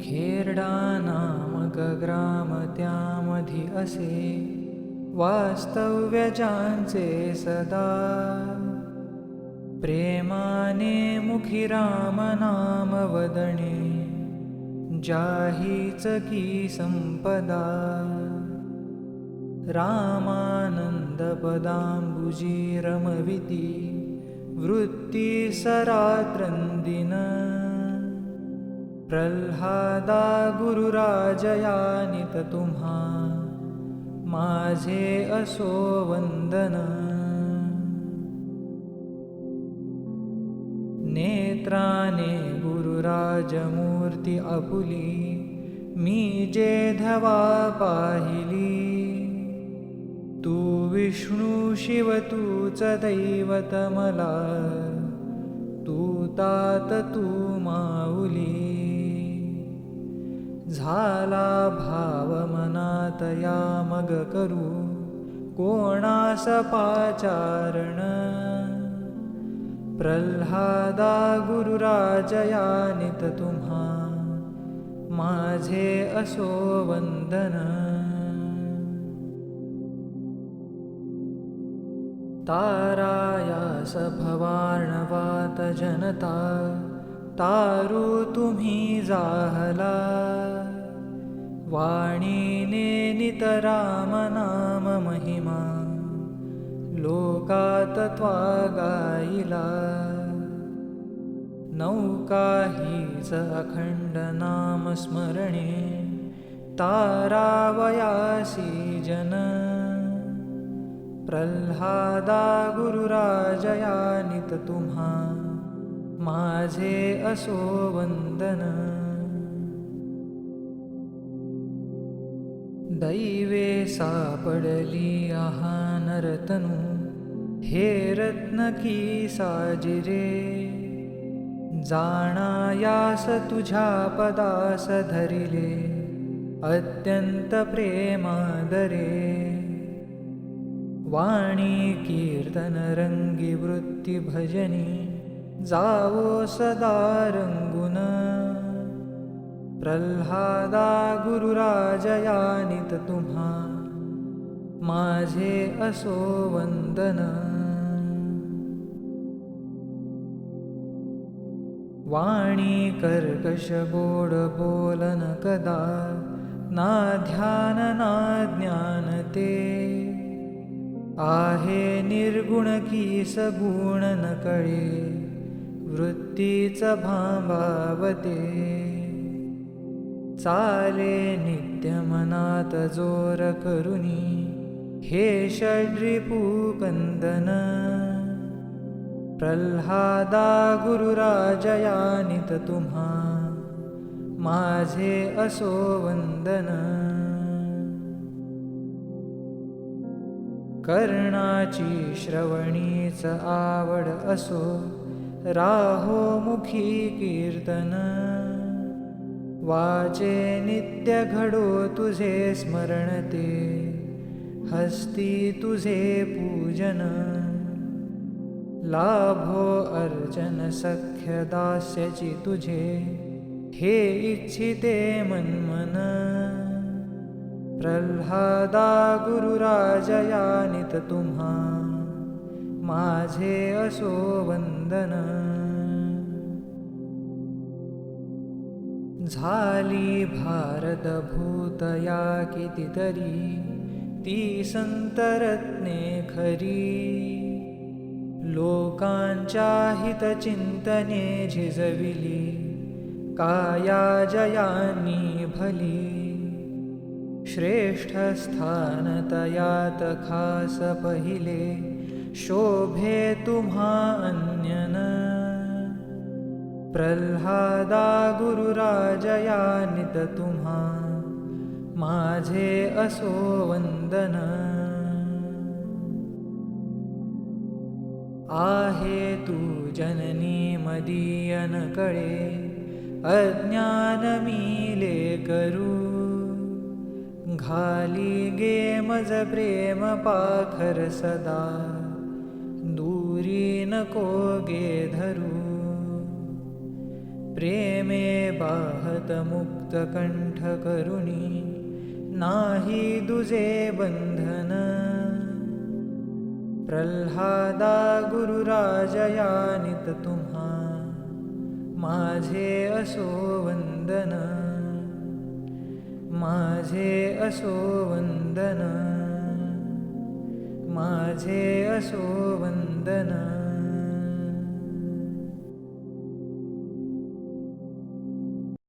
खेरडा नामक ग्राम त्यामधी असे वास्तव्य ज्यांचे सदा प्रेमाने मुखी राम नाम वदणे जाहीच की संपदा रामानंद पदांबुजी रमविती वृत्ती सरात्रंदिन प्रल्हादा गुरुराजयानित तुम्हा माझे असो वंदन नेत्राने गुरुराजमूर्ती आपुली मी जे धवा पाहिली तू विष्णू शिव तूच दैवत मला तू तात तू माऊली झाला भाव मनात या मग करू कोणास पाचारण प्रल्हादा गुरुराजयानित तुम्हा माझे असो वंदन तारायास भवार्णवात जनता तारू तुम्ही जाहला वाणीने नितराम नाम महिमा लोकात त्वा गाईला नौका हीच अखंड नाम स्मरणे तारावयासी जन प्रल्हादा गुरुराजयानित तुम्हा माझे असो वंदन दैवे सापडली आहा नरतनु हे रत्न की साजिरे जाणायास तुझ्या पदास धरिले अत्यंत प्रेमादरे वाणी कीर्तन रंगी वृत्ती भजनी जावो सदा रंगुन प्रल्हादा गुरुराजयानित तुम्हा माझे असो वंदन वाणी कर्कश गोड बोलन कदा ना ध्यान ना ज्ञान ते आहे निर्गुण की सगुण न कळे वृत्तीच भांबावते चाले नित्य मनात जोर करुनी हे षड्रिपू कंदन प्रल्हादा गुरुराजयानित तुम्हा माझे असो वंदन कर्णाची श्रवणीच आवड असो राहो मुखी कीर्तन वाचे नित्य घडो तुझे स्मरणते हस्ती तुझे पूजन लाभो अर्चन सख्य दास्यची तुझे हे इच्छिते मनमन प्रल्हादा गुरुराजयानित तुम्हा माझे असो वंदन झाली भारत भूतया कितीतरी ती संतरत्ने खरी लोकांच्या हितचिंतने झिजविली काया जयांनी भली श्रेष्ठ स्थान तयात खास पहिले शोभे तुम्हा अन्यन प्रल्हादा गुरुराजयानित तुम्हा माझे असो वंदन आहे तू जननी मदीयन कळे अज्ञान मीले करू घाली गे मज प्रेम पाखर सदा दूरी नको गे धरू प्रेमे बाहत मुक्त कंठ करुणी, नाही दुजे बंधन. प्रल्हादा गुरुराजया नित तुम्हा, माझे असो वंदन. माझे असो वंदन. माझे असो वंदन.